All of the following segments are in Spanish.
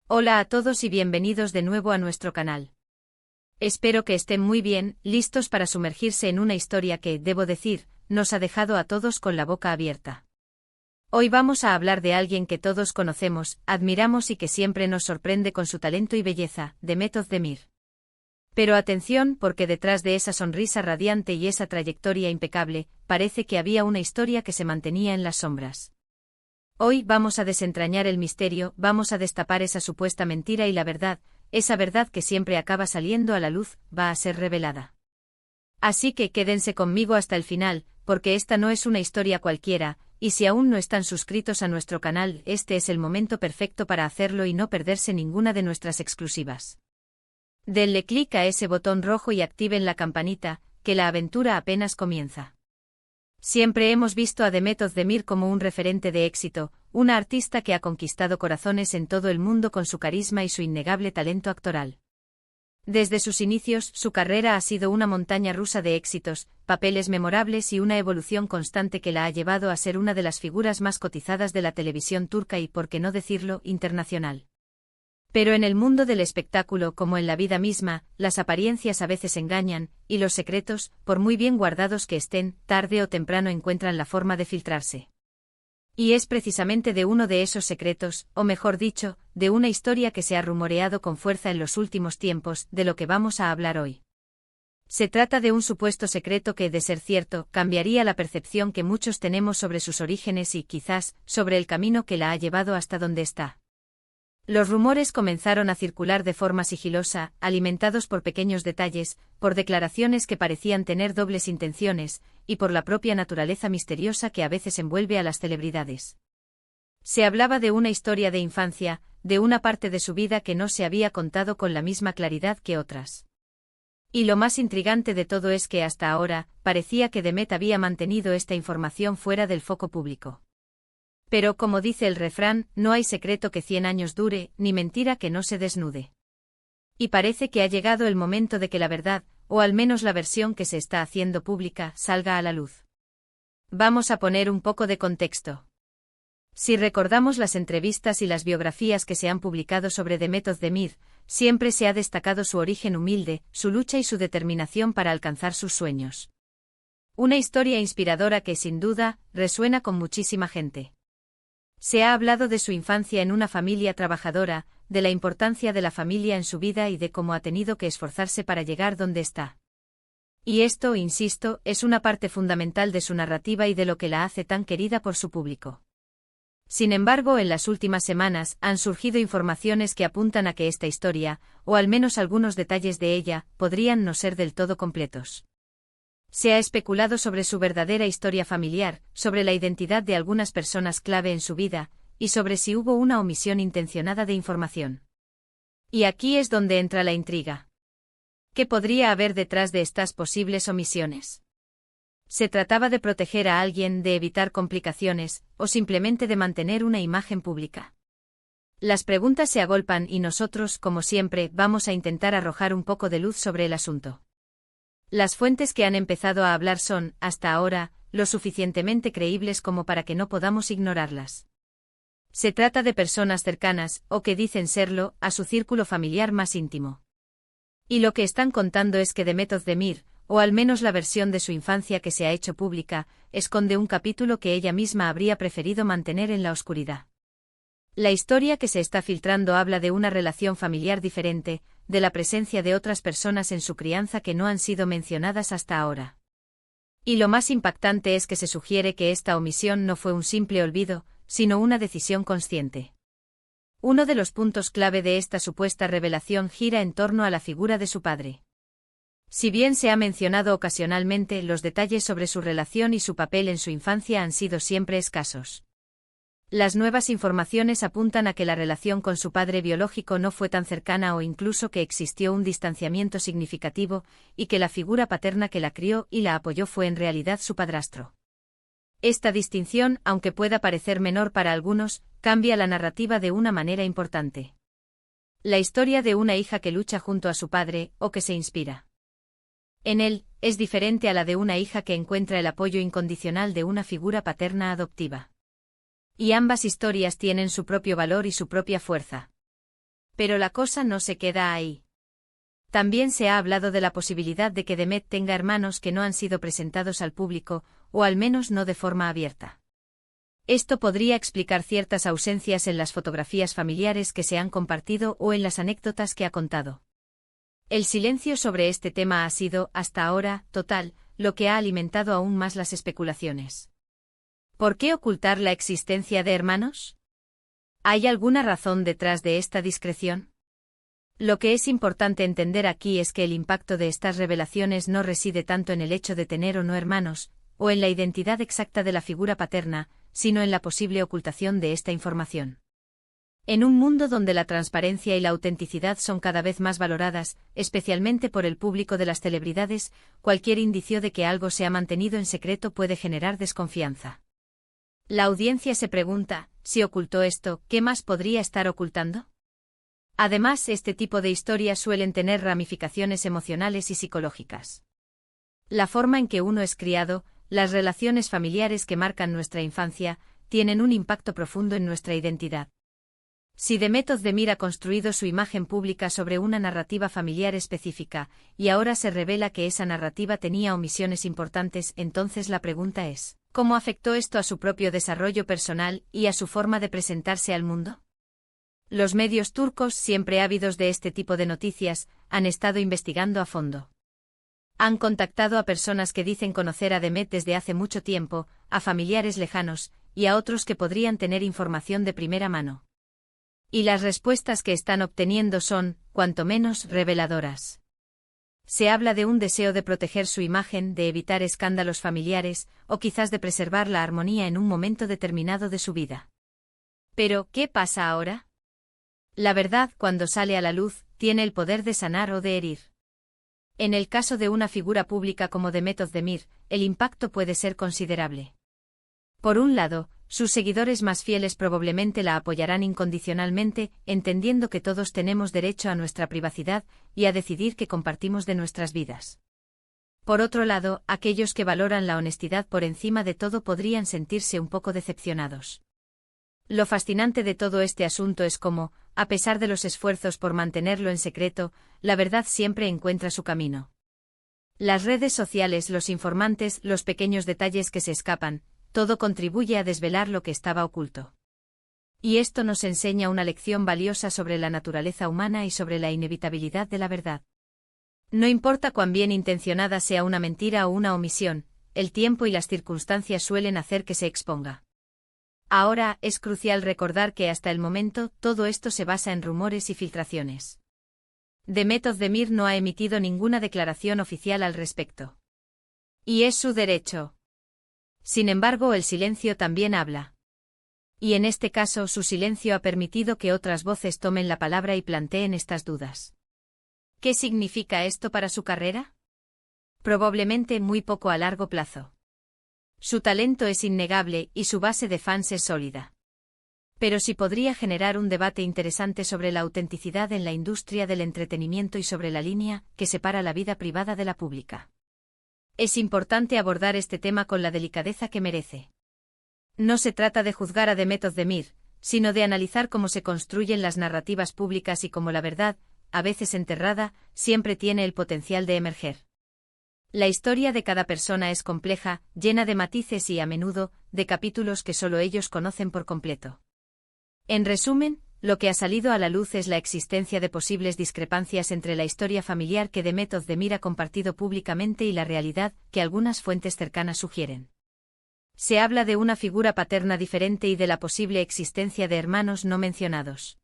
Hola a todos y bienvenidos de nuevo a nuestro canal. Espero que estén muy bien, listos para sumergirse en una historia que, debo decir, nos ha dejado a todos con la boca abierta. Hoy vamos a hablar de alguien que todos conocemos, admiramos y que siempre nos sorprende con su talento y belleza, Demet Özdemir. Pero atención, porque detrás de esa sonrisa radiante y esa trayectoria impecable, parece que había una historia que se mantenía en las sombras. Hoy vamos a desentrañar el misterio, vamos a destapar esa supuesta mentira y la verdad, esa verdad que siempre acaba saliendo a la luz, va a ser revelada. Así que quédense conmigo hasta el final, porque esta no es una historia cualquiera, y si aún no están suscritos a nuestro canal, este es el momento perfecto para hacerlo y no perderse ninguna de nuestras exclusivas. Denle clic a ese botón rojo y activen la campanita, que la aventura apenas comienza. Siempre hemos visto a Demet Özdemir como un referente de éxito, una artista que ha conquistado corazones en todo el mundo con su carisma y su innegable talento actoral. Desde sus inicios, su carrera ha sido una montaña rusa de éxitos, papeles memorables y una evolución constante que la ha llevado a ser una de las figuras más cotizadas de la televisión turca y, por qué no decirlo, internacional. Pero en el mundo del espectáculo, como en la vida misma, las apariencias a veces engañan, y los secretos, por muy bien guardados que estén, tarde o temprano encuentran la forma de filtrarse. Y es precisamente de uno de esos secretos, o mejor dicho, de una historia que se ha rumoreado con fuerza en los últimos tiempos, de lo que vamos a hablar hoy. Se trata de un supuesto secreto que, de ser cierto, cambiaría la percepción que muchos tenemos sobre sus orígenes y, quizás, sobre el camino que la ha llevado hasta donde está. Los rumores comenzaron a circular de forma sigilosa, alimentados por pequeños detalles, por declaraciones que parecían tener dobles intenciones, y por la propia naturaleza misteriosa que a veces envuelve a las celebridades. Se hablaba de una historia de infancia, de una parte de su vida que no se había contado con la misma claridad que otras. Y lo más intrigante de todo es que hasta ahora, parecía que Demet había mantenido esta información fuera del foco público. Pero como dice el refrán, no hay secreto que 100 años dure, ni mentira que no se desnude. Y parece que ha llegado el momento de que la verdad, o al menos la versión que se está haciendo pública, salga a la luz. Vamos a poner un poco de contexto. Si recordamos las entrevistas y las biografías que se han publicado sobre Demet Özdemir, siempre se ha destacado su origen humilde, su lucha y su determinación para alcanzar sus sueños. Una historia inspiradora que, sin duda, resuena con muchísima gente. Se ha hablado de su infancia en una familia trabajadora, de la importancia de la familia en su vida y de cómo ha tenido que esforzarse para llegar donde está. Y esto, insisto, es una parte fundamental de su narrativa y de lo que la hace tan querida por su público. Sin embargo, en las últimas semanas han surgido informaciones que apuntan a que esta historia, o al menos algunos detalles de ella, podrían no ser del todo completos. Se ha especulado sobre su verdadera historia familiar, sobre la identidad de algunas personas clave en su vida, y sobre si hubo una omisión intencionada de información. Y aquí es donde entra la intriga. ¿Qué podría haber detrás de estas posibles omisiones? ¿Se trataba de proteger a alguien, de evitar complicaciones, o simplemente de mantener una imagen pública? Las preguntas se agolpan y nosotros, como siempre, vamos a intentar arrojar un poco de luz sobre el asunto. Las fuentes que han empezado a hablar son, hasta ahora, lo suficientemente creíbles como para que no podamos ignorarlas. Se trata de personas cercanas, o que dicen serlo, a su círculo familiar más íntimo. Y lo que están contando es que Demet Özdemir, o al menos la versión de su infancia que se ha hecho pública, esconde un capítulo que ella misma habría preferido mantener en la oscuridad. La historia que se está filtrando habla de una relación familiar diferente, de la presencia de otras personas en su crianza que no han sido mencionadas hasta ahora. Y lo más impactante es que se sugiere que esta omisión no fue un simple olvido, sino una decisión consciente. Uno de los puntos clave de esta supuesta revelación gira en torno a la figura de su padre. Si bien se ha mencionado ocasionalmente, los detalles sobre su relación y su papel en su infancia han sido siempre escasos. Las nuevas informaciones apuntan a que la relación con su padre biológico no fue tan cercana o incluso que existió un distanciamiento significativo, y que la figura paterna que la crió y la apoyó fue en realidad su padrastro. Esta distinción, aunque pueda parecer menor para algunos, cambia la narrativa de una manera importante. La historia de una hija que lucha junto a su padre, o que se inspira en él, es diferente a la de una hija que encuentra el apoyo incondicional de una figura paterna adoptiva. Y ambas historias tienen su propio valor y su propia fuerza. Pero la cosa no se queda ahí. También se ha hablado de la posibilidad de que Demet tenga hermanos que no han sido presentados al público, o al menos no de forma abierta. Esto podría explicar ciertas ausencias en las fotografías familiares que se han compartido o en las anécdotas que ha contado. El silencio sobre este tema ha sido, hasta ahora, total, lo que ha alimentado aún más las especulaciones. ¿Por qué ocultar la existencia de hermanos? ¿Hay alguna razón detrás de esta discreción? Lo que es importante entender aquí es que el impacto de estas revelaciones no reside tanto en el hecho de tener o no hermanos, o en la identidad exacta de la figura paterna, sino en la posible ocultación de esta información. En un mundo donde la transparencia y la autenticidad son cada vez más valoradas, especialmente por el público de las celebridades, cualquier indicio de que algo se ha mantenido en secreto puede generar desconfianza. La audiencia se pregunta, si ocultó esto, ¿qué más podría estar ocultando? Además, este tipo de historias suelen tener ramificaciones emocionales y psicológicas. La forma en que uno es criado, las relaciones familiares que marcan nuestra infancia, tienen un impacto profundo en nuestra identidad. Si Demet Özdemir ha construido su imagen pública sobre una narrativa familiar específica, y ahora se revela que esa narrativa tenía omisiones importantes, entonces la pregunta es, ¿cómo afectó esto a su propio desarrollo personal y a su forma de presentarse al mundo? Los medios turcos, siempre ávidos de este tipo de noticias, han estado investigando a fondo. Han contactado a personas que dicen conocer a Demet desde hace mucho tiempo, a familiares lejanos, y a otros que podrían tener información de primera mano. Y las respuestas que están obteniendo son, cuanto menos, reveladoras. Se habla de un deseo de proteger su imagen, de evitar escándalos familiares, o quizás de preservar la armonía en un momento determinado de su vida. Pero, ¿qué pasa ahora? La verdad, cuando sale a la luz, tiene el poder de sanar o de herir. En el caso de una figura pública como Demet Özdemir, el impacto puede ser considerable. Por un lado, sus seguidores más fieles probablemente la apoyarán incondicionalmente, entendiendo que todos tenemos derecho a nuestra privacidad y a decidir qué compartimos de nuestras vidas. Por otro lado, aquellos que valoran la honestidad por encima de todo podrían sentirse un poco decepcionados. Lo fascinante de todo este asunto es cómo, a pesar de los esfuerzos por mantenerlo en secreto, la verdad siempre encuentra su camino. Las redes sociales, los informantes, los pequeños detalles que se escapan, todo contribuye a desvelar lo que estaba oculto. Y esto nos enseña una lección valiosa sobre la naturaleza humana y sobre la inevitabilidad de la verdad. No importa cuán bien intencionada sea una mentira o una omisión, el tiempo y las circunstancias suelen hacer que se exponga. Ahora, es crucial recordar que hasta el momento, todo esto se basa en rumores y filtraciones. Demet Özdemir no ha emitido ninguna declaración oficial al respecto. Y es su derecho. Sin embargo, el silencio también habla. Y en este caso, su silencio ha permitido que otras voces tomen la palabra y planteen estas dudas. ¿Qué significa esto para su carrera? Probablemente muy poco a largo plazo. Su talento es innegable y su base de fans es sólida. Pero sí podría generar un debate interesante sobre la autenticidad en la industria del entretenimiento y sobre la línea que separa la vida privada de la pública. Es importante abordar este tema con la delicadeza que merece. No se trata de juzgar a Demet Özdemir, sino de analizar cómo se construyen las narrativas públicas y cómo la verdad, a veces enterrada, siempre tiene el potencial de emerger. La historia de cada persona es compleja, llena de matices y, a menudo, de capítulos que solo ellos conocen por completo. En resumen, lo que ha salido a la luz es la existencia de posibles discrepancias entre la historia familiar que Demet Özdemir ha compartido públicamente y la realidad que algunas fuentes cercanas sugieren. Se habla de una figura paterna diferente y de la posible existencia de hermanos no mencionados.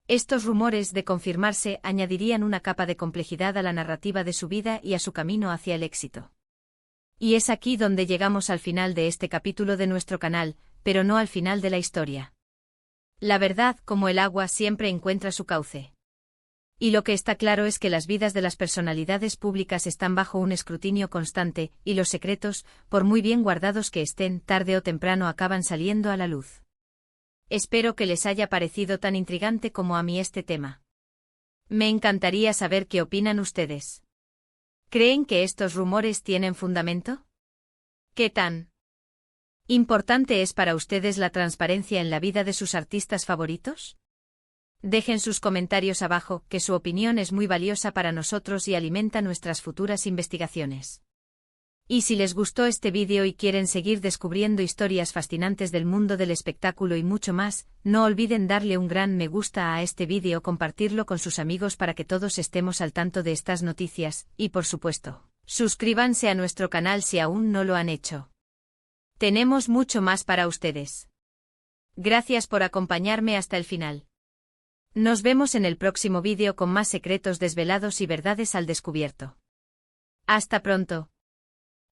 Estos rumores, de confirmarse, añadirían una capa de complejidad a la narrativa de su vida y a su camino hacia el éxito. Y es aquí donde llegamos al final de este capítulo de nuestro canal, pero no al final de la historia. La verdad, como el agua, siempre encuentra su cauce. Y lo que está claro es que las vidas de las personalidades públicas están bajo un escrutinio constante, y los secretos, por muy bien guardados que estén, tarde o temprano acaban saliendo a la luz. Espero que les haya parecido tan intrigante como a mí este tema. Me encantaría saber qué opinan ustedes. ¿Creen que estos rumores tienen fundamento? ¿Qué tan importante es para ustedes la transparencia en la vida de sus artistas favoritos? Dejen sus comentarios abajo, que su opinión es muy valiosa para nosotros y alimenta nuestras futuras investigaciones. Y si les gustó este vídeo y quieren seguir descubriendo historias fascinantes del mundo del espectáculo y mucho más, no olviden darle un gran me gusta a este vídeo, compartirlo con sus amigos para que todos estemos al tanto de estas noticias, y por supuesto, suscríbanse a nuestro canal si aún no lo han hecho. Tenemos mucho más para ustedes. Gracias por acompañarme hasta el final. Nos vemos en el próximo vídeo con más secretos desvelados y verdades al descubierto. Hasta pronto.